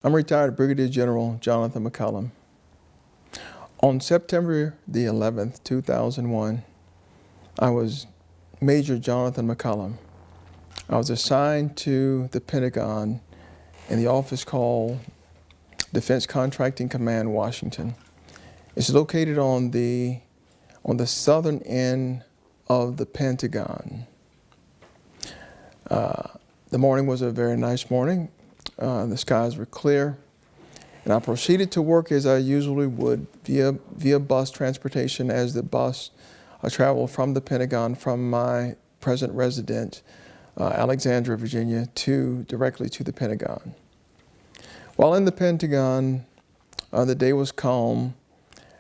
I'm retired Brigadier General Jonathan McCollum. On September the 11th, 2001, I was Major Jonathan McCollum. I was assigned to the Pentagon in the office called Defense Contracting Command, Washington. It's located on the southern end of the Pentagon. The morning was a very nice morning. The skies were clear, and I proceeded to work as I usually would via bus transportation, as the bus traveled from the Pentagon from my present residence, Alexandria, Virginia, directly to the Pentagon. While in the Pentagon, the day was calm.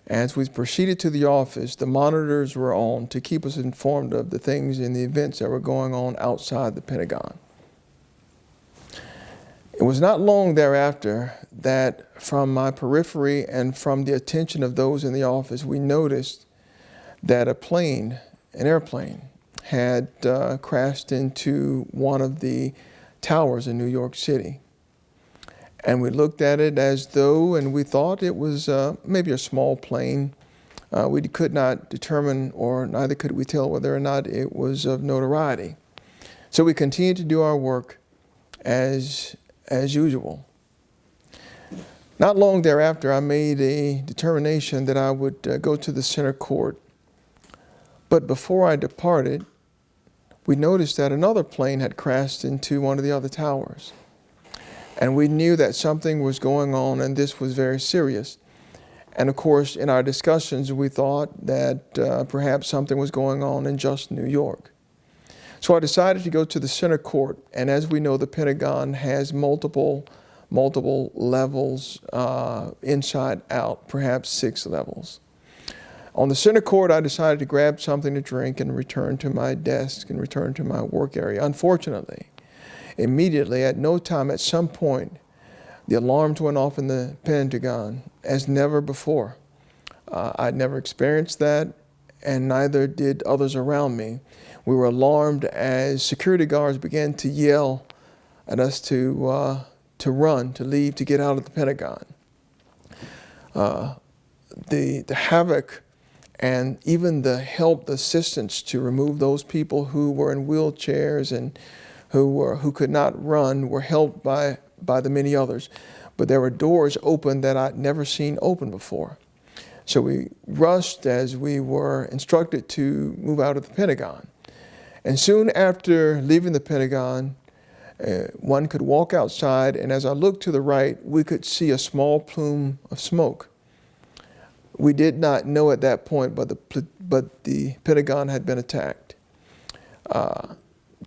As we proceeded to the office, the monitors were on to keep us informed of the things and the events that were going on outside the Pentagon. It was not long thereafter that from my periphery and from the attention of those in the office, we noticed that an airplane, had crashed into one of the towers in New York City. And we looked at it as though, and we thought it was maybe a small plane. We could not determine, or neither could we tell whether or not it was of notoriety. So we continued to do our work as usual. Not long thereafter, I made a determination that I would go to the center court. But before I departed, we noticed that another plane had crashed into one of the other towers. And we knew that something was going on, and this was very serious. And of course, in our discussions, we thought that perhaps something was going on in just New York. So I decided to go to the center court, and as we know, the Pentagon has multiple levels inside out, perhaps 6 levels. On the center court, I decided to grab something to drink and return to my desk and return to my work area. Unfortunately, immediately, at no time, at some point, the alarms went off in the Pentagon as never before. I'd never experienced that, and neither did others around me. We were alarmed as security guards began to yell at us to run, to leave, to get out of the Pentagon. The havoc and even the help, the assistance to remove those people who were in wheelchairs and who could not run were helped by the many others. But there were doors open that I'd never seen open before. So we rushed as we were instructed to move out of the Pentagon. And soon after leaving the Pentagon, one could walk outside, and as I looked to the right, we could see a small plume of smoke. We did not know at that point, but the Pentagon had been attacked.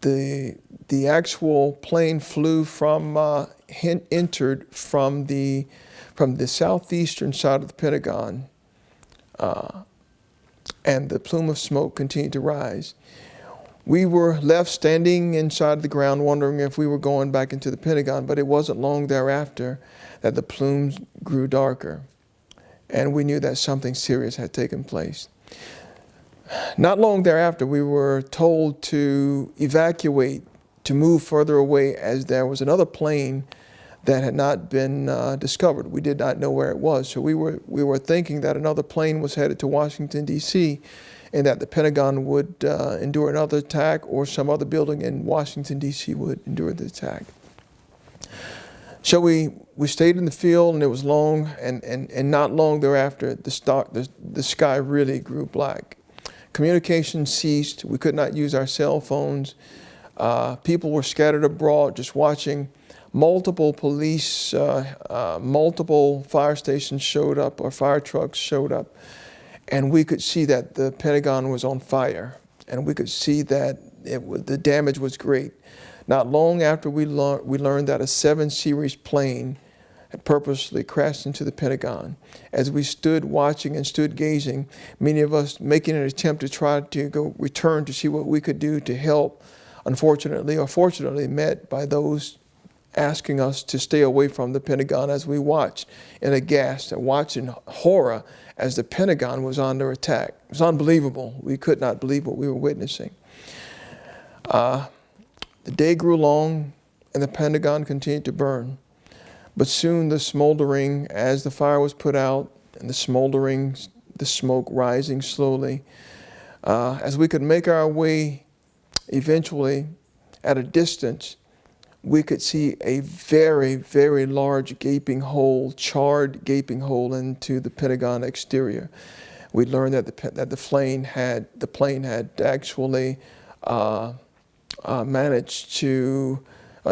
The actual plane flew entered from the southeastern side of the Pentagon, and the plume of smoke continued to rise. We were left standing inside the ground wondering if we were going back into the Pentagon, but it wasn't long thereafter that the plumes grew darker, and we knew that something serious had taken place. Not long thereafter, we were told to evacuate, to move further away, as there was another plane that had not been discovered. We did not know where it was, so we were thinking that another plane was headed to Washington, D.C., and that the Pentagon would endure another attack, or some other building in Washington, D.C. would endure the attack. So we stayed in the field, and it was long, and not long thereafter, the sky really grew black. Communication ceased. We could not use our cell phones. People were scattered abroad, just watching. Multiple police, multiple fire stations showed up, or fire trucks showed up. And we could see that the Pentagon was on fire. And we could see that the damage was great. Not long after we learned that a 7 Series plane had purposely crashed into the Pentagon. As we stood watching and stood gazing, many of us making an attempt to try to return to see what we could do to help, unfortunately or fortunately, met by those asking us to stay away from the Pentagon as we watched in aghast and watched in horror as the Pentagon was under attack. It was unbelievable. We could not believe what we were witnessing. The day grew long, and the Pentagon continued to burn. But soon the smoldering, as the fire was put out, and the smoldering, the smoke rising slowly, as we could make our way eventually at a distance, we could see a very, very large gaping hole, charred gaping hole into the Pentagon exterior. We learned that the plane had actually managed to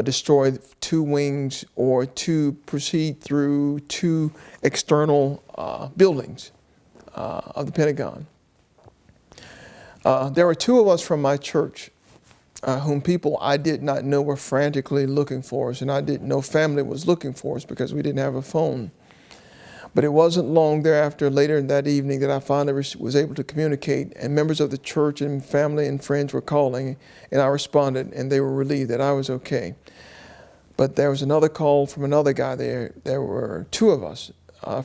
destroy two wings or to proceed through two external buildings of the Pentagon. There were two of us from my church whom people I did not know were frantically looking for us, and I didn't know family was looking for us because we didn't have a phone. But it wasn't long thereafter, later in that evening, that I finally was able to communicate, and members of the church and family and friends were calling, and I responded, and they were relieved that I was okay. But there was another call from another guy there. There were two of us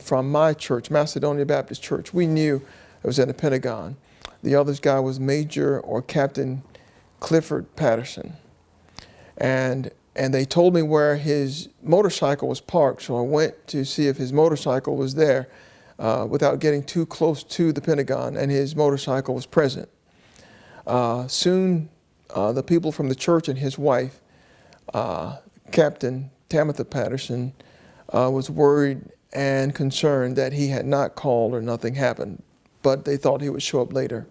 from my church, Macedonia Baptist Church. We knew it was at the Pentagon. The other guy was Major or Captain Clifford Patterson. And they told me where his motorcycle was parked, so I went to see if his motorcycle was there without getting too close to the Pentagon, and his motorcycle was present. Soon, the people from the church and his wife, Captain Tabitha Patterson, was worried and concerned that he had not called or nothing happened, but they thought he would show up later.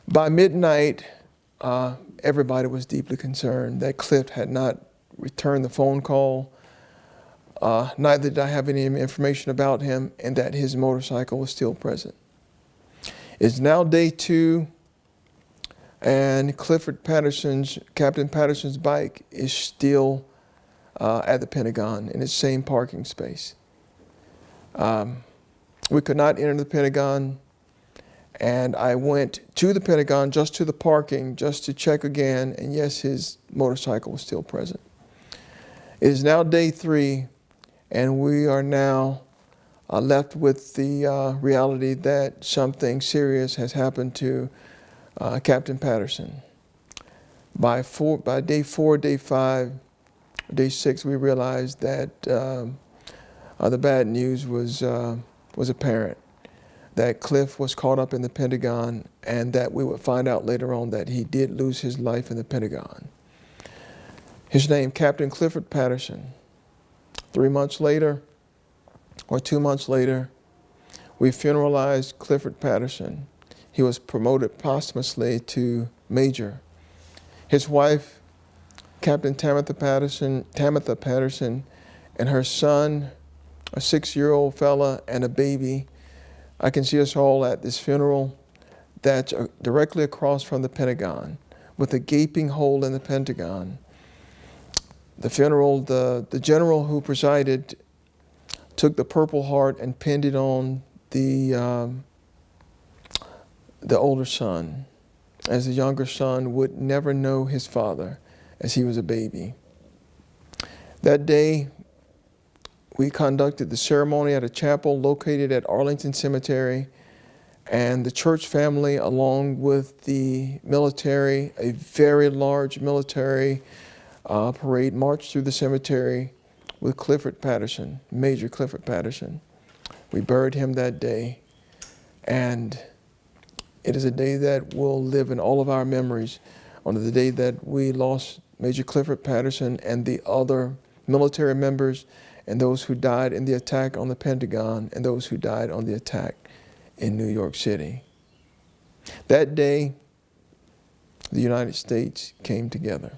By midnight, everybody was deeply concerned that Cliff had not returned the phone call. Neither did I have any information about him, and that his motorcycle was still present. It's now day 2, and Captain Patterson's bike is still at the Pentagon in its same parking space. We could not enter the Pentagon. And I went to the Pentagon, just to the parking, just to check again, and yes, his motorcycle was still present. It is now day 3, and we are now left with the reality that something serious has happened to Captain Patterson. By day 4, day 5, day 6, we realized that the bad news was apparent. That Cliff was caught up in the Pentagon, and that we would find out later on that he did lose his life in the Pentagon. His name, Captain Clifford Patterson. 3 months later, or 2 months later, we funeralized Clifford Patterson. He was promoted posthumously to Major. His wife, Captain Tabitha Patterson, and her son, a 6-year-old fella, and a baby. I can see us all at this funeral that's directly across from the Pentagon, with a gaping hole in the Pentagon. The funeral, the general who presided took the Purple Heart and pinned it on the older son, as the younger son would never know his father as he was a baby. That day, we conducted the ceremony at a chapel located at Arlington Cemetery, and the church family, along with the military, a very large military parade, marched through the cemetery with Clifford Patterson, Major Clifford Patterson. We buried him that day, and it is a day that will live in all of our memories on the day that we lost Major Clifford Patterson and the other military members, and those who died in the attack on the Pentagon, and those who died on the attack in New York City. That day, the United States came together.